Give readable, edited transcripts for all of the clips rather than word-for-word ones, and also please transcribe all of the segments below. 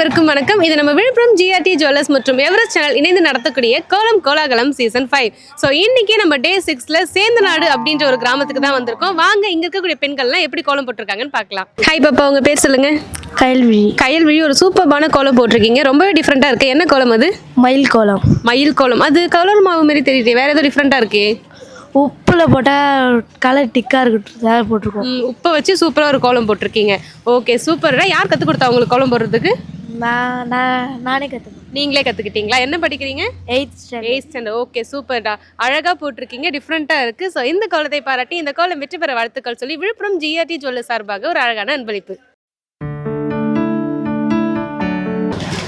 அனைவருக்கும் வணக்கம். இது நம்ம விழுப்புரம் ஜிஆர்டி ஜுவல்லர்ஸ் மற்றும் எவரெஸ்ட் சேனல் இணைந்து நடத்தக்கூடிய கோலம் கோலாகலம் சீசன் 5. ஸோ இன்னைக்கு நம்ம டே 6ல சேந்தநாடு அப்படின்ற ஒரு கிராமத்துக்கு தான் வந்திருக்கோம். வாங்க இங்க இருக்கக்கூடிய பெண்கள்லாம் எப்படி கோலம் போட்டிருக்காங்கன்னு பார்க்கலாம். ஹாய் பாப்பா, உங்க பேர் சொல்லுங்க. கயல்விழி. கயல்விழி, ஒரு சூப்பர்பான கோலம் போட்டிருக்கீங்க. ரொம்பவே டிஃப்ரெண்டா இருக்கு. என்ன கோலம் அது? மயில் கோலம். மயில் கோலம். அது கலர் மாவு மாதிரி தெரியுது, வேற ஏதோ டிஃப்ரெண்டா இருக்கு. உப்புல போட்டால் கலர் டிக்கா இருக்கு போட்டிருக்கோம். உப்பை வச்சு சூப்பரா ஒரு கோலம் போட்டிருக்கீங்க. ஓகே, சூப்பரா. யார் கற்றுக் கொடுத்தா உங்களுக்கு கோலம் போடுறதுக்கு? நானே கற்றுக்கேன். நீங்களே கற்றுக்கிட்டீங்களா? என்ன படிக்கிறீங்க? 8th standard. ஓகே, சூப்பர்டா. அழகாக போட்டிருக்கீங்க, டிஃப்ரெண்ட்டாக இருக்குது. ஸோ இந்த கோலத்தை பாராட்டி இந்த கோலம் வெற்றி பெற வாழ்த்துக்கள் சொல்லி விழுப்புரம் ஜிஆர்டி ஜுவல்லர்ஸ் சார்பாக ஒரு அழகான அன்பளிப்பு.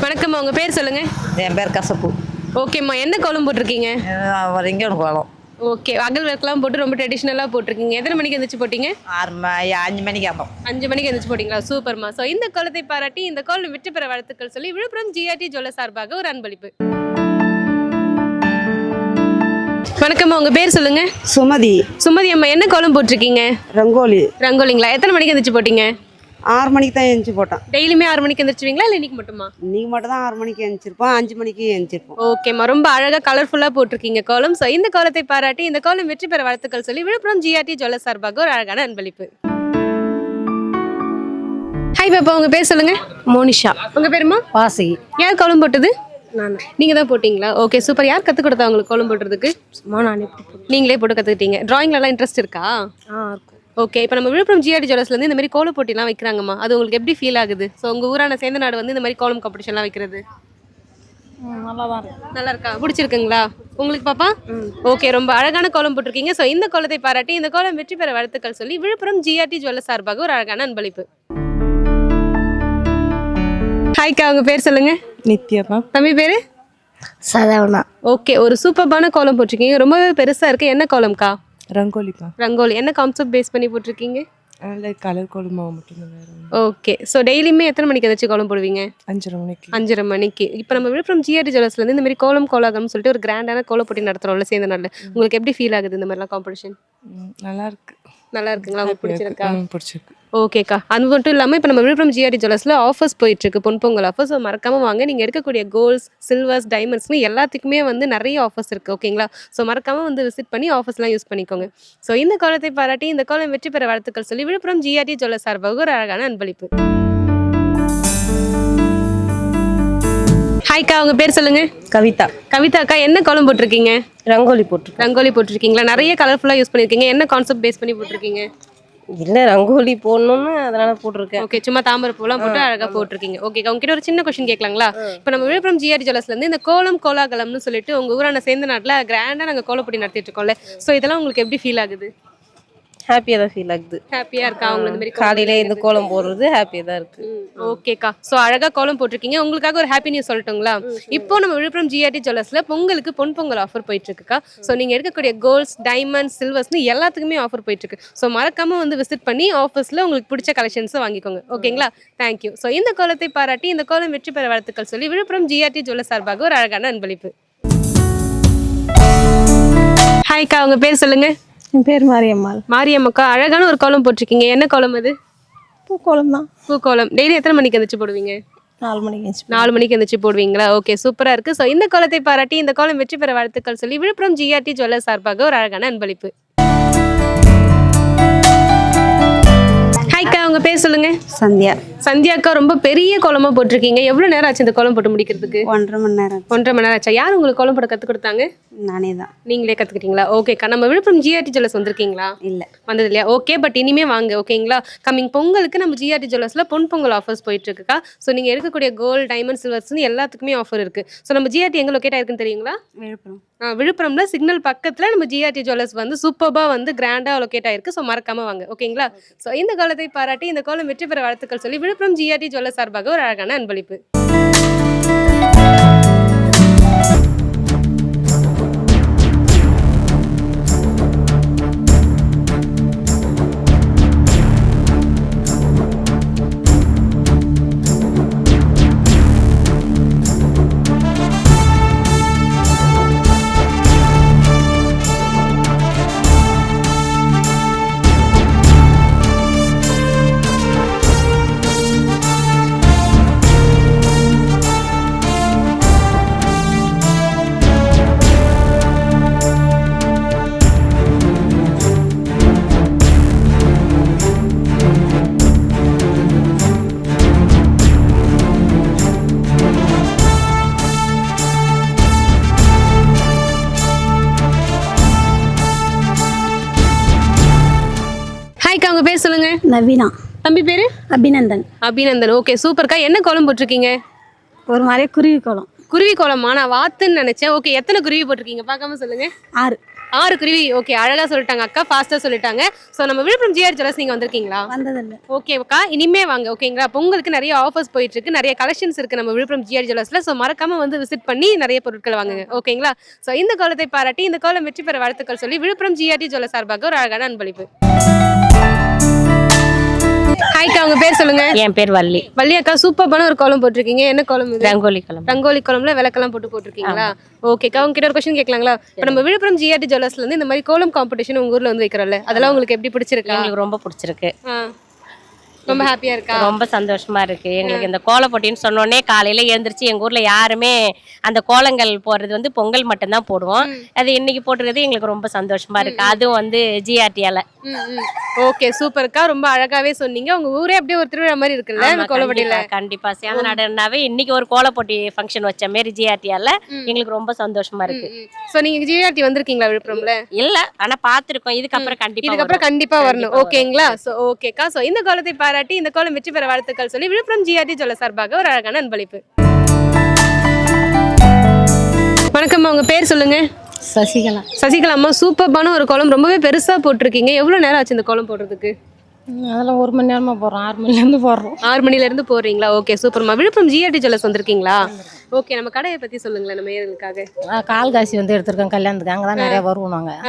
வணக்கம்மா, உங்கள் பேர் சொல்லுங்கள். என் பேர் கசப்பு. ஓகேம்மா, என்ன கோலம் போட்டிருக்கீங்க? இங்கே கோலம். ஓகே, அகல் விளக்கெல்லாம் போட்டு ரொம்ப ட்ரெடிஷ்னலாக போட்டிருக்கீங்க. எத்தனை மணிக்கு எழுந்திரிச்சு போட்டீங்க? 5 மணிக்கு ஆகும். 5 மணிக்கு எழுந்திரிச்சு போட்டிங்களா? சூப்பர்மா. ஸோ இந்த கோலத்தை பாராட்டி இந்த கோலம் வெற்றி பெற வாழ்த்துக்கள் சொல்லி விழுப்புரம் ஜிஆர்டி ஜுவல்லர்ஸ் சார்பாக ஒரு அன்பளிப்பு. வணக்கம்மா, உங்கள் பேர் சொல்லுங்க. சுமதி. சுமதி அம்மா, என்ன கோலம் போட்டிருக்கீங்க? ரங்கோலி. ரங்கோலிங்களா? எத்தனை மணிக்கு எழுந்திரிச்சு போட்டீங்க? 6 மணிக்கு தான் எழுந்துச்சி போட்டோம். டெய்லியுமே 6 மணிக்கு எழுந்திரிச்சுவீங்களா இல்லை இன்னைக்கு மட்டுமா? இன்னைக்கு மட்டும் தான் 6 மணிக்கு எழுந்திருப்போம், 5 மணிக்கு எழுந்திருப்போம். ஓகேம்மா, ரொம்ப அழகாக கலர்ஃபுல்லாக போட்டிருக்கீங்க கோலம். ஸோ இந்த கோலத்தை பாராட்டி இந்த கோலம் வெற்றி பெற வாழ்த்துக்கள் சொல்லி விழுப்புரம் ஜிஆர்டி ஜுவல்லர்ஸ் சார்பாக ஒரு அழகான அன்பளிப்பு. ஹாய் பாப்பா, உங்கள் பேர் சொல்லுங்க. மோனிஷா. உங்கள் பேருமா? வாசகி. யார் கோலம் போட்டது? நான். நீங்கள் தான் போட்டிங்களா? Okay, super. யார் கற்றுக் கொடுத்தா உங்களுக்கு கோலம் போடுறதுக்கு? நானே. நீங்களே போட்டு கற்றுக்கிட்டீங்க. ட்ராயிங்லலாம் இன்ட்ரெஸ்ட் இருக்கா? இருக்கும். ஓகே, இப்போ நம்ம விழுப்புரம் ஜிஆர்டி ஜுவல்லர்ஸ்லேருந்து இந்த மாதிரி கோலம் போட்டிலாம் வைக்கிறாங்கம்மா. அது உங்களுக்கு எப்படி ஃபீல் ஆகுது? ஸோ உங்கள் ஊரான சேந்தநாடு வந்து இந்த மாதிரி கோலம் காம்படிஷன்லாம் வைக்கிறது நல்லா தான் இருக்கு. நல்லா இருக்கா? பிடிச்சிருக்குங்களா உங்களுக்கு பாப்பா? ஓகே, ரொம்ப அழகான கோலம் போட்டிருக்கீங்க. ஸோ இந்த கோலத்தை பாராட்டி இந்த கோலம் வெற்றி பெற வாழ்த்துக்கள் சொல்லி விழுப்புரம் ஜிஆர்டி ஜுவல்லர்ஸ் சார்பாக ஒரு அழகான அன்பளிப்பு. ஹாய்க்கா, உங்கள் பேர் சொல்லுங்க. நித்யாப்பா. தம்பி பேர்? சதவனா. ஓகே, ஒரு சூப்பர்பான கோலம் போட்டிருக்கீங்க. ரொம்பவே பெருசாக இருக்குது. என்ன கோலம்க்கா? ரங்கோலிப்பா. ரங்கோலி. என்ன கான்செப்ட் பேஸ் பண்ணி போட்டிருக்கீங்க? கலர் கோலம் மாவு மட்டும். ஓகே, ஸோ டெய்லியுமே எத்தனை மணிக்கு ஏதாச்சும் கோலம் போடுவீங்க? 5:30 மணிக்கு. 5:30 மணிக்கு. இப்போ நம்ம விழுப்புரம் ஜிஆர்டி ஜுவல்லர்ஸ்லேருந்து இந்த மாதிரி கோலம் கோலாகம்னு சொல்லிட்டு ஒரு கிராண்டான கோல போட்டி நடத்துகிறோம்ல சேந்தநாடுல. உங்களுக்கு எப்படி ஃபீல் ஆகுது இந்த மாதிரிலாம் காம்படிஷன்? நல்லா இருக்கு. நல்லா இருக்குங்களா? உங்களுக்கு பிடிச்சிருக்கா? பிடிச்சிருக்கு. ஓகேக்கா. அது மட்டும் இல்லாமல் இப்போ நம்ம விழுப்புரம் ஜிஆர்டி ஜுவல்லர்ஸில் ஆஃபர்ஸ் போயிட்டுருக்கு, பொங்கல் ஆஃபர்ஸ். ஸோ மறக்காமல் வாங்க. நீங்கள் எடுக்கக்கூடிய கோல்ட்ஸ், சில்வர்ஸ், டைமண்ட்ஸ்னு எல்லாத்துக்குமே வந்து நிறைய ஆஃபர்ஸ் இருக்குது. ஓகேங்களா? ஸோ மறக்காமல் வந்து விசிட் பண்ணி ஆஃபர்ஸ்லாம் யூஸ் பண்ணிக்கோங்க. ஸோ இந்த கோலத்தை பாராட்டி இந்த கோலம் வெற்றி பெற வாழ்த்துக்கள் சொல்லி விழுப்புரம் ஜிஆர்டி ஜுவல்லர்ஸ் சார்பாக ஒரு அழகான அன்பளிப்பு. ஹாய்க்கா, உங்கள் பேர் சொல்லுங்க. கவிதா. கவிதாக்கா, என்ன கோலம் போட்டிருக்கீங்க? ரங்கோலி போட்டிருக்கேன். ரங்கோலி போட்டிருக்கீங்களா? நிறைய கலர்ஃபுல்லாக யூஸ் பண்ணியிருக்கீங்க. என்ன கான்செப்ட் பேஸ் பண்ணி போட்டிருக்கீங்க? இல்லை, ரங்கோலி போடணும்னு அதனால போட்டிருக்கேன். ஓகே, சும்மா தாமரை பூலாம் போட்டு அழகாக போட்டிருக்கீங்க. ஓகேக்கா, உங்ககிட்ட ஒரு சின்ன கொஸ்டின் கேட்கலாங்களா? இப்போ நம்ம விழுப்புரம் ஜிஆர்டி ஜுவல்லர்ஸ்லேருந்து இந்த கோலம் கோலாகலம்னு சொல்லிட்டு உங்கள் ஊரான சேந்தநாட்டில் கிராண்டாக நாங்கள் கோலப்பொடி நடத்திட்டு இருக்கோம்ல. ஸோ இதெல்லாம் உங்களுக்கு எப்படி ஃபீல் ஆகுது? ஹாப்பியாக தான் ஃபீல் ஆகுது. ஹாப்பியாக இருக்கா? அவங்க இந்த மாதிரி காலையில இந்த கோலம் போடுறது ஹாப்பியாக தான் இருக்கு. ஓகேக்கா, ஸோ அழகாக கோலம் போட்டிருக்கீங்க. உங்களுக்காக ஒரு ஹாப்பி நியூஸ் சொல்லட்டுங்களா? இப்போ நம்ம விழுப்புரம் ஜிஆர்டி ஜுவல்லர்ஸில் பொங்கலுக்கு பொங்கல் ஆஃபர் போயிட்டு இருக்குக்கா. ஸோ நீங்கள் எடுக்கக்கூடிய கோல்ட்ஸ், டைமண்ட்ஸ், சில்வர்ஸ்னு எல்லாத்துக்குமே ஆஃபர் போயிட்டு இருக்கு. ஸோ மறக்காம வந்து விசிட் பண்ணி ஆஃபர்ஸில் உங்களுக்கு பிடிச்ச கலெக்ஷன்ஸை வாங்கிக்கோங்க. ஓகேங்களா? தேங்க்யூ. ஸோ இந்த கோலத்தை பாராட்டி இந்த கோலம் வெற்றி பெற வாழ்த்துக்கள் சொல்லி விழுப்புரம் ஜிஆர்டி ஜுவல்லர்ஸ் சார்பாக ஒரு அழகான அன்பளிப்பு. ஹாய்க்கா, உங்கள் பேர் சொல்லுங்க. என் பேர் மாரியம்மாள். மாரியம்மாக்கா, அழகான ஒரு கோலம் போட்டிருக்கீங்க. என்ன கோலம் அது? பூக்கோலம் தான். பூக்கோலம். டெய்லி எத்தனை மணிக்கு எழுந்திரிச்சு போடுவீங்க? 4 மணிக்கு. 4 மணிக்கு எழுந்திரிச்சு போடுவீங்களா? ஓகே, சூப்பராக இருக்குது. ஸோ இந்த கோலத்தை பாராட்டி இந்த கோலம் வெற்றி பெற வாழ்த்துக்கள் சொல்லி விழுப்புரம் ஜிஆர்டி ஜுவல்லர்ஸ் சார்பாக ஒரு அழகான அன்பளிப்பு. ஹாய்க்கா, உங்கள் பேர் சொல்லுங்க. சந்தியா. சந்தியாக்கா, ரொம்ப பெரிய கோலமாக போட்டிருக்கீங்க. எவ்வளோ நேரம் ஆச்சு இந்த கோலம் போட்டு முடிக்கிறதுக்கு? 1.5 மணி நேரம். 1.5 மணி நேரம் ஆச்சா? யார் உங்களுக்கு கோலம் போட கற்றுக் கொடுத்தாங்க? நானே தான். நீங்களே கற்றுக்கிட்டீங்களா? ஓகேக்கா. நம்ம விழுப்புரம் ஜிஆர்டி ஜுவல்லர்ஸ் வந்திருக்கீங்களா? இல்லை. வந்தது இல்லையா? ஓகே, பட் இனிமே வாங்க. ஓகேங்களா? கம்மிங் பொங்கலுக்கு நம்ம ஜிஆர்டி ஜுவல்லர்ஸில் பொங்கல் ஆஃபர்ஸ் போயிட்டு இருக்குக்கா. ஸோ நீங்கள் எடுக்கக்கூடிய கோல்டு, டைமண்ட், சில்வர்ஸ்னு எல்லாத்துக்குமே ஆஃபர் இருக்குது. ஸோ நம்ம ஜிஆர்டி எங்கே லொக்கேட் ஆயிருக்குன்னு தெரியுங்களா? விழுப்புரம். விழுப்புரம்ல சிக்னல் பக்கத்தில் நம்ம ஜிஆர்டி ஜுவல்லர்ஸ் வந்து சூப்பராக வந்து கிராண்டாக லொக்கேட் ஆயிருக்கு. ஸோ மறக்காம வாங்க. ஓகேங்களா? ஸோ இந்த கோலத்தை பாராட்டி இந்த கோலம் வெற்றி பெற வாழ்த்துக்கள் சொல்லி விழுப்புரம் ஜிஆர்டி ஜுவல்லர்ஸ் சார்பாக ஒரு அழகான அன்பளிப்பு. உங்க பேர் சொல்லுங்க. நவீனா. தம்பி பேரு அபிநந்தன். அபிநந்தன். ஓகே சூப்பர்க்கா. என்ன கோலம் போட்டிருக்கீங்க? ஒரு மாதிரி குருவி கோலம். குருவி கோலமா? நான் வாத்துன்னு நினைச்சேன். ஓகே, எத்தனை குருவி போட்டிருக்கீங்க பார்க்காம சொல்லுங்க. 6. 6 குருவி. ஓகே, அழகா சொல்லிட்டாங்க அக்கா, ஃபாஸ்டா சொல்லிட்டாங்க. ஸோ நம்ம விழுப்புரம் ஜிஆர் ஜுவல்லர்ஸ் நீங்க வந்திருக்கீங்களா? வந்ததில்லை. ஓகே அக்கா, இனிமே வாங்க. ஓகேங்களா? பொங்கலுக்கு நிறைய ஆஃபர்ஸ் போயிட்டு இருக்கு, நிறைய கலெக்ஷன்ஸ் இருக்கு நம்ம விழுப்புரம் ஜிஆர் ஜுவல்லர்ஸ்ல. ஸோ மறக்காம வந்து விசிட் பண்ணி நிறைய பொருட்கள் வாங்குங்க. ஓகேங்களா? ஸோ இந்த கோலத்தை பாராட்டி இந்த கோலம் வெற்றி பெற வாழ்த்துக்கள் சொல்லி விழுப்புரம் ஜிஆர்டி ஜுவல்லர்ஸ் சார்பாக ஒரு அழகான அன்பளிப்பு. ஹாய்க்கா, உங்க பேர் சொல்லுங்க. என் பேர் வள்ளி. வள்ளி அக்கா, சூப்பரான ஒரு கோலம் போட்டிருக்கீங்க. என்ன கோலம் இது? ரங்கோலி கோலம். ரங்கோலி கோலம்ல விளக்கெல்லாம் போட்டிருக்கீங்களா? ஓகேக்கா, உங்ககிட்ட ஒரு கொஸ்டின் கேட்கலாங்களா? இப்போ நம்ம விழுப்புரம் ஜிஆர்டி ஜுவல்லர்ஸ்ல இருந்து இந்த மாதிரி கோலம் காம்படிஷன் உங்க ஊர்ல வந்து வைக்கிறோம்ல, அதெல்லாம் உங்களுக்கு எப்படி பிடிச்சிருக்கா? எங்களுக்கு ரொம்ப பிடிச்சிருக்கு. ரொம்ப ஹாப்பியா இருக்கா? ரொம்ப சந்தோஷமா இருக்கு. எங்களுக்கு இந்த கோல போட்டின்னு சொன்னோடனே காலையில எழுந்திரிச்சு எங்க ஊர்ல யாருமே அந்த கோலங்கள் போடுறது வந்து பொங்கல் மட்டும்தான் போடுவோம். அது இன்னைக்கு போட்டுருக்கிறது எங்களுக்கு ரொம்ப சந்தோஷமா இருக்கு. அதுவும் வந்து ஜிஆர்டியால. ஓகே சூப்பர்க்கா, ரொம்ப அழகாவே சொன்னீங்க. உங்க ஊரே அப்படியே ஒரு திருவிழா மாதிரி இருக்குல்ல இந்த கோலப்பட்டியில. கண்டிப்பா சேந்த நாடுனாவே இன்னைக்கு ஒரு கோல போட்டி ஃபங்க்ஷன் வச்ச மாதிரி ஜிஆர்டியால எங்களுக்கு ரொம்ப சந்தோஷமா இருக்கு. சோ நீங்க ஜிஆர்டி வந்திருக்கீங்களா விழுப்புரம்ல? இல்ல, ஆனா பாத்துருக்கோம். இதுக்கப்புறம் கண்டிப்பா வரணும். ஓகேங்களா? சோ ஓகேக்கா, சோ இந்த கோலத்தை பாராட்டி இந்த கோலம் வெற்றி பெற வாழ்த்துக்கள் சொல்லி விழுப்புரம் ஜிஆர்டி ஜுவல்லர்ஸ் சார்பாக ஒரு அழகான அன்பளிப்பு. வணக்கம், உங்க பேர் சொல்லுங்க. சசிகலா. சசிகலா அம்மா, சூப்பர்பான ஒரு கோலம், ரொம்பவே பெருசா போட்டிருக்கீங்க. எவ்வளவு நேரம் ஆச்சு இந்த கோலம் போடுறதுக்கு? அதெல்லாம் 1 மணி நேரமா போடுறோம். 6 மணிலேருந்து போடுறோம். 6 மணில இருந்து போடுறீங்களா? ஓகே சூப்பர்மா. விழுப்புரம் ஜிஆர்டி ஜுவல்லர்ஸ் வந்திருக்கீங்களா? ஓகே, நம்ம கடையை பத்தி சொல்லுங்களேன் நம்ம ஏர்களுக்காக. கால் காசி வந்து எடுத்திருக்கோம் கல்யாணத்துக்கு. அங்கே தான் நிறைய வருவோம் நாங்கள்.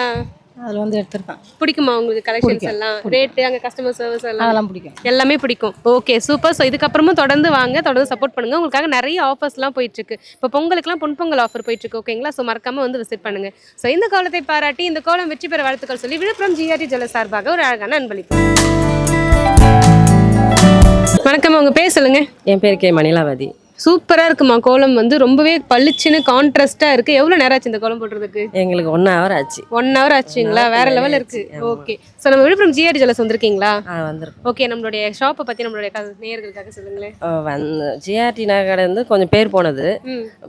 அதில் வந்து எடுத்திருக்கோம். பிடிக்குமா உங்களுக்கு கலெக்ஷன்ஸ் எல்லாம்? ரேட்டு, அங்கே கஸ்டமர் சர்வீஸ் எல்லாம் அதெல்லாம் பிடிக்கும். எல்லாமே பிடிக்கும். Okay super. ஸோ இதுக்கப்புறமும் தொடர்ந்து வாங்க, தொடர்ந்து சப்போர்ட் பண்ணுங்க. உங்களுக்காக நிறைய ஆஃபர்ஸ்லாம் போயிட்டு இருக்கு. இப்போ பொங்கலுக்குலாம் பொன்பொங்கல் ஆஃபர் போயிட்டு இருக்கு. ஓகேங்களா? ஸோ மறக்காம வந்து விசிட் பண்ணுங்க. ஸோ இந்த கோலத்தை பாராட்டி இந்த கோலம் வெற்றி பெற வாழ்த்துக்கள் சொல்லி விழுப்புரம் ஜிஆர்டி ஜுவல்லர்ஸ் சார்பாக ஒரு அழகான அன்பளிப்பு. வணக்கம், உங்க பேர் சொல்லுங்க. என் பேர் கே மணிலாவதி. சூப்பரா இருக்குமா கோலம், வந்து ரொம்பவே பளிச்சுன்னு கான்ட்ராஸ்டா இருக்கு. எவ்வளவு நேரம் ஆச்சு இந்த கோலம் போடுறதுக்கு? எங்களுக்கு 1 hour ஆச்சு. 1 hour ஆச்சுங்களா? வேற லெவல் இருக்கு. ஓகே, ஸோ நம்ம விழுப்புரம் ஜிஆர்டி ஜுவல்லர்ஸ் வந்திருக்கீங்களா? வந்திருக்கோம். ஓகே, நம்மளுடைய ஷாப்பை பத்தி நம்மளுடைய நேயர்களுக்காக சொல்லுங்களேன். ஜிஆர்டி நகை வந்து கொஞ்சம் பேர் போனது.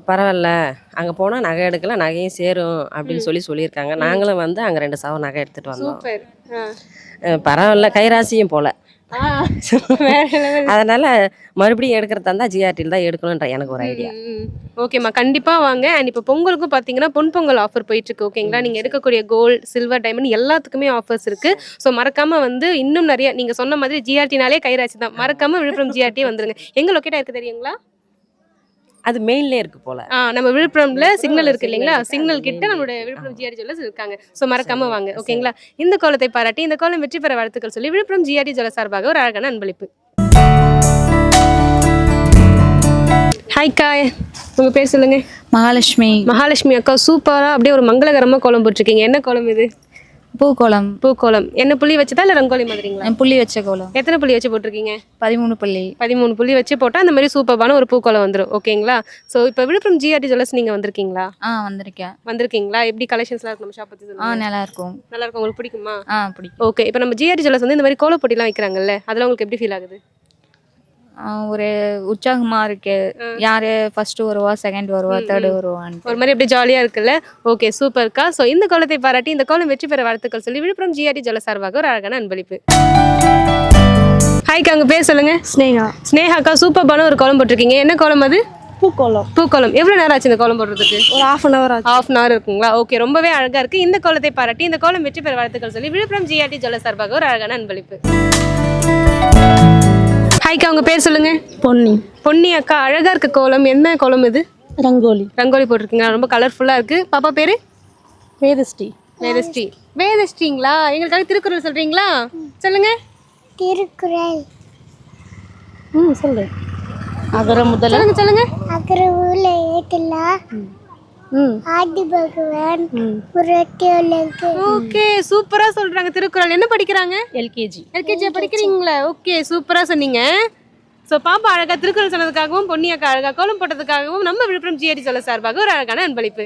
பரவாயில்ல, அங்கே போனால் நகை எடுக்கலாம், நகையும் சேரும் அப்படின்னு சொல்லியிருக்காங்க. நாங்களும் வந்து அங்கே 2 சவரம் நகை எடுத்துகிட்டு வந்தோம். பரவாயில்ல, கைராசியும் போல. அதனால மறுபடியும் எடுக்கிறதா இருந்தால் ஜிஆர்டியில் தான் எடுக்கணுன்ற எனக்கு ஒரு ஐடியா. ஓகேம்மா, கண்டிப்பாக வாங்க. அண்ட் இப்போ பொங்கலுக்கும் பார்த்தீங்கன்னா பொன்பொங்கல் ஆஃபர் போயிட்டு இருக்கு. ஓகேங்களா? நீங்கள் எடுக்கக்கூடிய கோல்டு, சில்வர், டைமண்ட் எல்லாத்துக்குமே ஆஃபர்ஸ் இருக்கு. ஸோ மறக்காம வந்து இன்னும் நிறைய நீங்கள் சொன்ன மாதிரி ஜிஆர்டினாலே கைராசி தான். மறக்காம விழுப்புரம் ஜிஆர்டி வந்துருங்க. எங்க லொக்கேட்டாக இருக்கு தெரியுங்களா? அது மெயின்ல இருக்கு போல. நம்ம விழுப்புரம்ல சிக்னல் இருக்கு இல்லைங்களா? சிக்னல் கிட்ட நம்மளுடைய விழுப்புரம் ஜிஆர்டி ஜுவல்லர்ஸ் இருக்காங்க. ஸோ மறக்காம வாங்க. ஓகேங்களா? இந்த கோலத்தை பாராட்டி இந்த கோலம் வெற்றி பெற வாழ்த்துக்கள் சொல்லி விழுப்புரம் ஜிஆர்டி ஜுவல்லர்ஸ் சார்பாக ஒரு அழகான அன்பளிப்பு. ஹாய்க்கா, உங்க பேர் சொல்லுங்க. மகாலட்சுமி. மகாலட்சுமி அக்கா, சூப்பரா அப்படியே ஒரு மங்களகரமா கோலம் போட்டிருக்கீங்க. என்ன கோலம் இது? பூக்கோலம். பூக்கோலம். என்ன புள்ளி வச்சதா இல்ல ரங்கோலி மாதிரிங்களா? புள்ளி வச்ச கோலம். எத்தனை புள்ளி வச்சு போட்டிருக்கீங்க? 13 புள்ளி. 13 புள்ளி வச்சு போட்டா அந்த மாதிரி சூப்பரான ஒரு பூக்கோலம் வந்துடும். ஓகேங்களா? ஸோ இப்போ விழுப்புரம் ஜிஆர்டி ஜுவல்லர்ஸ் நீங்க வந்திருக்கீங்களா? வந்திருக்கீங்களா? எப்படி கலெக்ஷன்ஸ்லாம் இருக்கு நம்ம ஷாப் பத்தி சொல்லுங்க. நல்லா இருக்கும். நல்லா இருக்கும். உங்களுக்கு பிடிக்குமா? பிடிக்கும். ஓகே, இப்போ நம்ம ஜிஆர்டி ஜுவல்லர்ஸ் வந்து இந்த மாதிரி கோல போட்டிலாம் வைக்கிறாங்கல்ல, அதெல்லாம் உங்களுக்கு எப்படி ஃபீல் ஆகுது? ஒரு உற்சாகமா இருக்கு. யாரு ஃபர்ஸ்ட் வருவா, செகண்ட் வருவா, தேர்ட் வருவான்னு ஒரு மாதிரி அப்படியே ஜாலியா இருக்குல்ல. ஓகே சூப்பர்க்கா. ஸோ இந்த கோலத்தை பாராட்டி இந்த கோலம் வெற்றி பெற வாழ்த்துக்கள் சொல்லி விழுப்புரம் ஜிஆர்டி ஜுவல்லர்ஸ் சார்பாக ஒரு அழகான அன்பளிப்பு. ஹாய்க்கா, உங்க பேர் சொல்லுங்க. ஸ்னேகா. ஸ்னேகாக்கா, சூப்பரான ஒரு கோலம் போட்டிருக்கீங்க. என்ன கோலம் அது? பூக்கோலம். பூக்கோலம். எவ்வளவு நேரம் ஆச்சு இந்த கோலம் போடுறதுக்கு? ஒரு 1/2 hour ஆச்சு. 1/2 hour இருக்குங்களா? ஓகே, ரொம்பவே அழகா இருக்கு. இந்த கோலத்தை பாராட்டி இந்த கோலம் வெற்றி பெற வாழ்த்துக்கள் சொல்லி விழுப்புரம் ஜிஆர்டி ஜுவல்லர்ஸ் சார்பாக ஒரு அழகான அன்பளிப்பு. ஹாய்க்கா, உங்க பேர் சொல்லுங்க. பொன்னி. பொன்னி அக்கா, அழகா இருக்கு கோலம். என்ன கோலம் இது? ரங்கோலி. ரங்கோலி போட்டிருக்கீங்க, ரொம்ப கலர்ஃபுல்லா இருக்கு. பாப்பா பேரு? வேதஸ்ரீ. வேதஸ்ரீ. வேதஸ்ரீங்களா? எங்களுக்காக திருக்குறள் சொல்றீங்களா? சொல்லுங்க. திருக்குறள். சொல்லு. அகர முதல. சொல்லுங்க சொல்லுங்க. அகர ஊல ஏட்டலா ஆதி பகவான் புரட்டி உலகு. ஓகே, சூப்பரா சொல்றாங்க திருக்குறள். என்ன படிக்கிறாங்க? எல்கேஜி படிக்கிறீங்களா? ஓகே, சூப்பரா சொன்னீங்க. ஸோ பாப்பா அழகா திருக்குறள் சொன்னதுக்காகவும் பொன்னி அக்கா அழகா கோலம் போட்டதுக்காகவும் நம்ம விழுப்புரம் ஜிஆர்டி ஜுவல்லர்ஸ் சார்பாக ஒரு அழகான அன்பளிப்பு.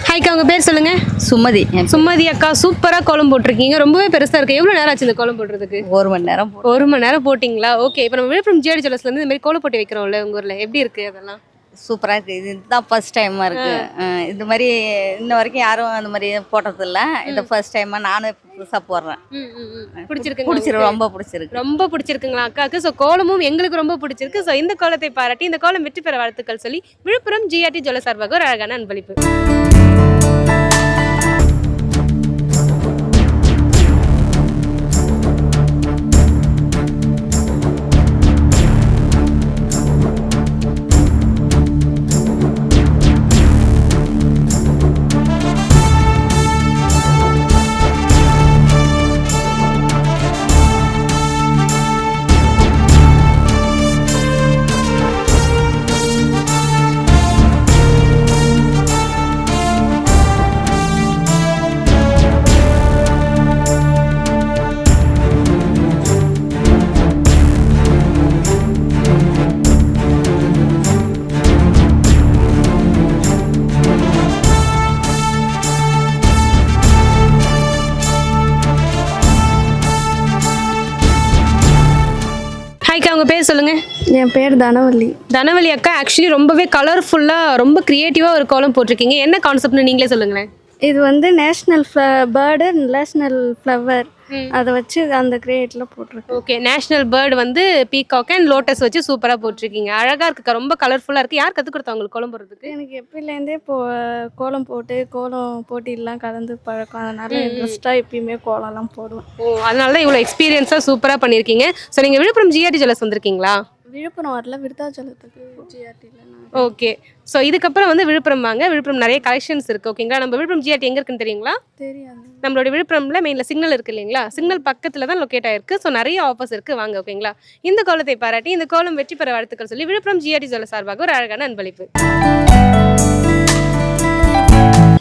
ஹாய்க்கா, உங்க பேர் சொல்லுங்க. சுமதி. சுமதி அக்கா, சூப்பரா கோலம் போட்டிருக்கீங்க. ரொம்பவே பெருசா இருக்கு. எவ்வளவு நேரம் ஆச்சு இந்த கோலம் போடுறதுக்கு? 1 மணி நேரம். 1 மணி நேரம் போட்டிங்களா? ஓகே, இப்போ நம்ம விழுப்புரம் ஜிஆர்டி ஜுவல்லர்ஸ்ல இருந்து இந்த மாதிரி கோலம் போட்டி வைக்கிறோம்ல உங்க ஊர்ல, எப்படி இருக்கு அதெல்லாம்? சூப்பராக இருக்குது. இதுதான் ஃபர்ஸ்ட் டைமாக இருக்குது. இது மாதிரி இன்ன வரைக்கும் யாரும் அந்த மாதிரி போட்டதில்ல. இந்த ஃபர்ஸ்ட் டைமாக நானும் புதுசாக போடுறேன். பிடிச்சிருக்கு, ரொம்ப பிடிச்சிருக்கு. ரொம்ப பிடிச்சிருக்குங்களா அக்காவுக்கு? ஸோ கோலமும் எங்களுக்கு ரொம்ப பிடிச்சிருக்கு. ஸோ இந்த கோலத்தை பாராட்டி இந்த கோலம் வெற்றி பெற வாழ்த்துக்கள் சொல்லி விழுப்புரம் ஜிஆர்டி ஜுவல்லர்ஸ் சார்பாக ஒரு அழகான அன்பளிப்பு. ஹாய்க்கா, உங்க பேர் சொல்லுங்க. என் பேர் தனவள்ளி. தனவள்ளி அக்கா, ஆக்சுவலி ரொம்பவே கலர்ஃபுல்லாக ரொம்ப க்ரியேட்டிவாக ஒரு கோலம் போட்டிருக்கீங்க. என்ன கான்செப்ட்னு நீங்களே சொல்லுங்களேன். இது வந்து நேஷ்னல் பேர்டு, நேஷ்னல் ஃப்ளவர், அதை வச்சு அந்த கிரியேட்டில் போட்டிருக்கேன். ஓகே, நேஷனல் பேர்டு வந்து பீகாக் அண்ட் லோட்டஸ் வச்சு சூப்பராக போட்டிருக்கீங்க. அழகாக இருக்குக்கா, ரொம்ப கலர்ஃபுல்லாக இருக்குது. யார் கற்றுக் கொடுத்தா உங்களுக்கு கோலம் போடுறதுக்கு? எனக்கு எப்பயிலேருந்தே கோலம் போட்டியெல்லாம் கலந்து பழக்கம். அதனால இன்ட்ரெஸ்ட்டாக எப்பயுமே கோலம்லாம் போடுவேன். ஓ, அதனால தான் இவ்வளோ எக்ஸ்பீரியன்ஸாக சூப்பராக பண்ணியிருக்கீங்க. ஸோ நீங்கள் விழுப்புரம் ஜிஆர்டி ஜுவல்லர்ஸ் வந்திருக்கீங்களா? விழுப்புரம் வரல, விருத்தாச்சலத்துக்கு ஜிஆர்டியில். ஓகே, ஸோ இதுக்கப்புறம் வந்து விழுப்புரம் வாங்க. விழுப்புரம் நிறைய கலெக்ஷன்ஸ் இருக்குது. ஓகேங்களா? நம்ம விழுப்புரம் ஜிஆர்டி எங்கே இருக்குன்னு தெரியுங்களா? தெரியாது. நம்மளோட விழுப்புரம்ல மெயினில் சிக்னல் இருக்குது இல்லைங்களா? சிக்னல் பக்கத்தில் தான் லொக்கேட் ஆயிருக்கு. ஸோ நிறைய ஆஃபர்ஸ் இருக்குது, வாங்க. ஓகேங்களா? இந்த கோலத்தை பாராட்டி இந்த கோலம் வெற்றி பெற வாழ்த்துக்கள் சொல்லி விழுப்புரம் ஜிஆர்டி ஜுவல்லர்ஸ் சார்பாக ஒரு அழகான அன்பளிப்பு.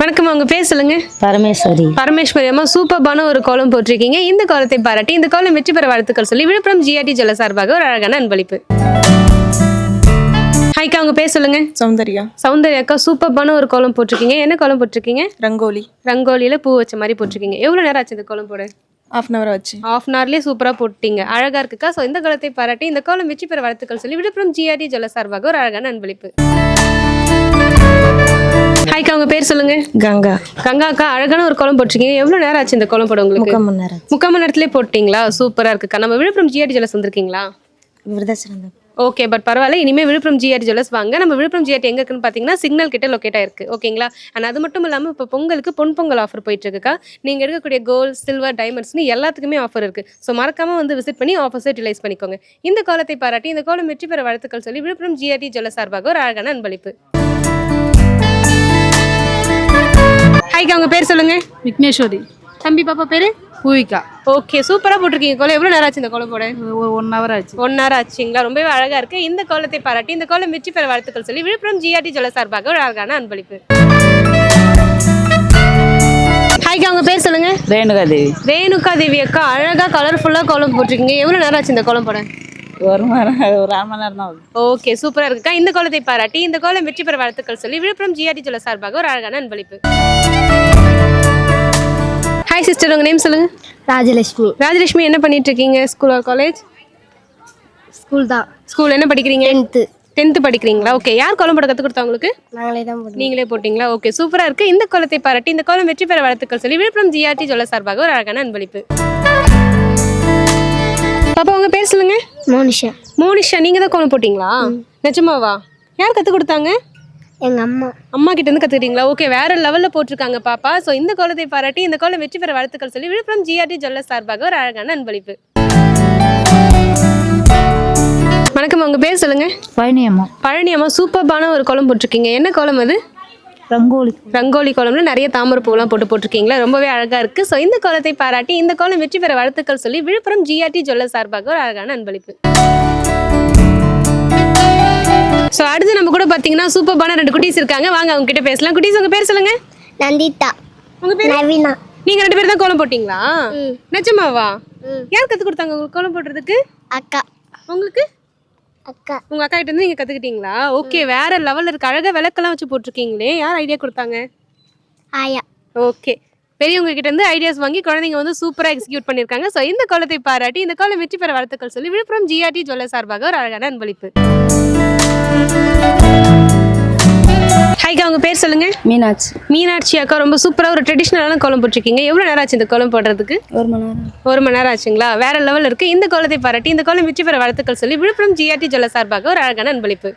வணக்கம், உங்க பேர் சொல்லுங்க. பரமேஸ்வரி. பரமேஸ்வரி அம்மா, சூப்பர்பான ஒரு கோலம் போட்டிருக்கீங்க. இந்த கோலத்தை பாராட்டி இந்த கோலம் வெற்றி பெற வாழ்த்துக்கள் சொல்லி விழுப்புரம் ஜிஆர்டி ஜுவல்லர்ஸ் சார்பாக ஒரு அழகான அன்பளிப்பு. ஹாய்க்கா, உங்க பேர் சொல்லுங்க. சௌந்தர்யா. சௌந்தர்யா அக்கா, சூப்பர்பான ஒரு கோலம் போட்டிருக்கீங்க. என்ன கோலம் போட்டிருக்கீங்க? ரங்கோலி. ரங்கோலியில பூ வச்ச மாதிரி போட்டிருக்கீங்க. எவ்வளவு நேரம் ஆச்சு இந்த கோலம் போட? ½ hour ஆச்சு. ½ hourலயே சூப்பரா போட்டீங்க. அழகா இருக்குக்கா. ஸோ இந்த கோலத்தை பாராட்டி இந்த கோலம் வெற்றி பெற வாழ்த்துக்கள் சொல்லி விழுப்புரம் ஜிஆர்டி ஜுவல்லர்ஸ் சார்பாக ஒரு அழகான அன்பளிப்பு. ஹாய்க்கா, உங்க பேர் சொல்லுங்க. கங்கா. கங்கா அக்கா, அழகான ஒரு கோலம் போட்டிருக்கீங்க. எவ்வளவு நேரம் ஆச்சு இந்த கோலம் போட உங்களுக்கு? 3/4 மணி நேரம். 3/4 மணி நேரத்திலே போட்டீங்களா? சூப்பரா இருக்குக்கா. நம்ம விழுப்புரம் ஜிஆர்டி ஜுவல்லர்ஸ் வந்திருக்கீங்களா? விருதாச்சலம். ஓகே, பட் பரவாயில்ல. இனிமேல் விழுப்புரம் ஜிஆர்டி ஜுவல்லர்ஸ் வாங்க. நம்ம விழுப்புரம் ஜிஆர்டி எங்கே இருக்குன்னு பார்த்தீங்கன்னா சிக்னல் கிட்ட லொக்கேட் ஆயிருக்கு. ஓகேங்களா? அண்ட் அது மட்டும் இல்லாமல் இப்போ பொங்கலுக்கு பொங்கல் ஆஃபர் போயிட்டு இருக்குக்கா. நீங்கள் எடுக்கக்கூடிய கோல்ட், சில்வர், டைமண்ட்ஸ்னு எல்லாத்துக்குமே ஆஃபர் இருக்குது. ஸோ மறக்காமல் வந்து விசிட் பண்ணி ஆஃபர்ஸை யூட்டிலைஸ் பண்ணிக்கோங்க. இந்த கோலத்தை பாராட்டி இந்த கோலம் வெற்றி பெற வாழ்த்துக்கள் சொல்லி விழுப்புரம் ஜிஆர்டி ஜுவல்லர்ஸ் சார்பாக ஒரு அழகான அன்பளிப்பு. ஹாய்க்கா, உங்கள் பேர் சொல்லுங்க. விக்னேஸ்வரி. தம்பி பாப்பா பேர் பூவிகா. ஓகே, சூப்பராக போட்டிருக்கீங்க கோலம். எவ்வளோ நேரம் ஆச்சு இந்த கோலம் போட? ஒரு 1 hour ஆச்சு. 1 hour ஆச்சுங்களா? ரொம்பவே அழகா இருக்கு. இந்த கோலத்தை பாராட்டி இந்த கோலம் வெற்றி பெற வாழ்த்துக்கள் சொல்லி விழுப்புரம் ஜிஆர்டி ஜுவல்லர்ஸ் சார்பாக ஒரு அழகான அன்பளிப்பு. ஹாய்க்கா, உங்க பேர் சொல்லுங்க. ரேணுகா தேவி. ரேணுகா தேவி அக்கா, அழகா கலர்ஃபுல்லா கோலம் போட்டிருக்கீங்க. எவ்வளவு நேரம் ஆச்சு இந்த கோலம் போட? ஒரு 1/2 மணி நேரம் தான் ஆகுது. ஓகே, சூப்பரா இருக்குக்கா. இந்த கோலத்தை பாராட்டி இந்த கோலம் வெற்றி பெற வாழ்த்துக்கள் சொல்லி விழுப்புரம் ஜிஆர்டி ஜுவல்லர்ஸ் சார்பாக ஒரு அழகான அன்பளிப்பு. ஹாய் சிஸ்டர், உங்க நேம் சொல்லுங்க. ராஜலட்சுமி. ராஜலட்சுமி, என்ன பண்ணிட்டு இருக்கீங்க? School or college? ஸ்கூல் தான். ஸ்கூல் என்ன படிக்கிறீங்க? 10th படிக்கிறீங்களா? ஓகே, யார் கோலம் போட கற்றுக் கொடுத்தா உங்களுக்கு? நாங்களே தான் போடுவோம். நீங்களே போட்டிங்களா? ஓகே, சூப்பராக இருக்குது. இந்த கோலத்தை பாராட்டி இந்த கோலம் வெற்றி பெற வாழ்த்துக்கள் சொல்லி விழுப்புரம் ஜிஆர்டி ஜுவல்லர்ஸ் சார்பாக ஒரு அழகான அன்பளிப்பு. பாப்பா, உங்க பேர் சொல்லுங்க. மோனிஷா. மோனிஷா, நீங்க தான் கோலம் போட்டிங்களா? நிஜமாவா? யார் கற்றுக் கொடுத்தாங்க? எங்கள் அம்மா. அம்மா கிட்ட இருந்து கற்றுக்கிட்டீங்களா? ஓகே, வேற லெவலில் போட்டிருக்காங்க பாப்பா. ஸோ இந்த கோலத்தை பாராட்டி இந்த கோலம் வெற்றி பெற வாழ்த்துக்கள் சொல்லி விழுப்புரம் ஜிஆர்டி ஜுவல்லர்ஸ் சார்பாக ஒரு அழகான அன்பளிப்பு. வணக்கம், உங்க பேர் சொல்லுங்க. பழனி அம்மா. பழனி அம்மா, சூப்பர்பான ஒரு கோலம் போட்டிருக்கீங்க. என்ன கோலம் அது? ரங்கோலி. ரங்கோலி கோலம்ல நிறைய தாமரை பூவெல்லாம் போட்டிருக்கீங்களா? ரொம்பவே அழகா இருக்கு. ஸோ இந்த கோலத்தை பாராட்டி இந்த கோலம் வெற்றி பெற வாழ்த்துக்கள் சொல்லி விழுப்புரம் ஜிஆர்டி ஜுவல்லர்ஸ் சார்பாக ஒரு அழகான அன்பளிப்பு. ஸோ அடுத்து நம்ம கூட பார்த்தீங்கன்னா சூப்பர்பான 2 குட்டீஸ் இருக்காங்க. வாங்க அவங்க கிட்ட பேசலாம். குட்டீஸ், உங்க பேர் சொல்லுங்க. நந்திதா. உங்க பேர்? நவீனா. நீங்க 2 பேரும் தான் கோலம் போட்டீங்களா? நிஜமாவா? யார் கத்து கொடுத்தாங்க உங்களுக்கு கோலம் போடுறதுக்கு? அக்கா. உங்களுக்கு? அக்கா. உங்க அக்கா கிட்ட இருந்து நீங்க கத்துக்கிட்டீங்களா? ஓகே, வேற லெவல்ல இருக்கு. அழகா விளக்கெல்லாம் வச்சு போட்டிருக்கீங்களே. யார் ஐடியா கொடுத்தாங்க? ஆயா. ஓகே, பெரியவங்க கிட்ட இருந்து ஐடியாஸ் வாங்கி குழந்தைங்க வந்து சூப்பரா எக்ஸிக்யூட் பண்ணிருக்காங்க. ஸோ இந்த கோலத்தை பாராட்டி இந்த கோலம் வெற்றி பெற வாழ்த்துக்கள் சொல்லி விழுப்புரம் ஜிஆர்டி ஜுவல்லர்ஸ் சார்பாக ஒரு அழகான அன்பளிப்பு. ஓகே, உங்க பேர் சொல்லுங்க. மீனாட்சி. மீனாட்சி அக்கா, ரொம்ப சூப்பரா ஒரு ட்ரெடிஷ்னலான கோலம் போட்டிருக்கீங்க. எவ்வளவு நேரம் ஆச்சு இந்த கோலம் போடுறதுக்கு? 1 மணி நேரம். 1 மணி நேரம் ஆச்சுங்களா? வேற லெவல் இருக்கு. இந்த கோலத்தை பாராட்டி இந்த கோலம் வெற்றி பெற வாழ்த்துக்கள் சொல்லி விழுப்புரம் ஜிஆர்டி ஜுவல்லர்ஸ் சார்பாக ஒரு அழகான அன்பளிப்பு.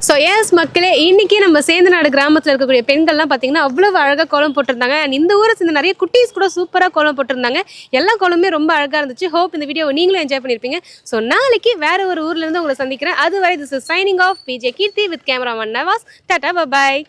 ஸோ எஸ் மக்களே, இன்னைக்கு நம்ம சேந்தநாடு கிராமத்தில் இருக்கக்கூடிய பெண்கள்லாம் பார்த்தீங்கன்னா அவ்வளவு அழகாக கோலம் போட்டிருந்தாங்க. அண்ட் இந்த ஊரை சேர்ந்த நிறைய குட்டீஸ் கூட சூப்பராக கோலம் போட்டிருந்தாங்க. எல்லா கோலமே ரொம்ப அழகாக இருந்துச்சு. ஹோப் இந்த வீடியோவை நீங்களும் என்ஜாய் பண்ணியிருப்பீங்க. ஸோ நாளைக்கு வேற ஒரு ஊர்லேருந்து உங்களை சந்திக்கிறேன். அதுவரை this is signing off PJ Keerthi with cameraman Nawaz. டாடா, பாய்.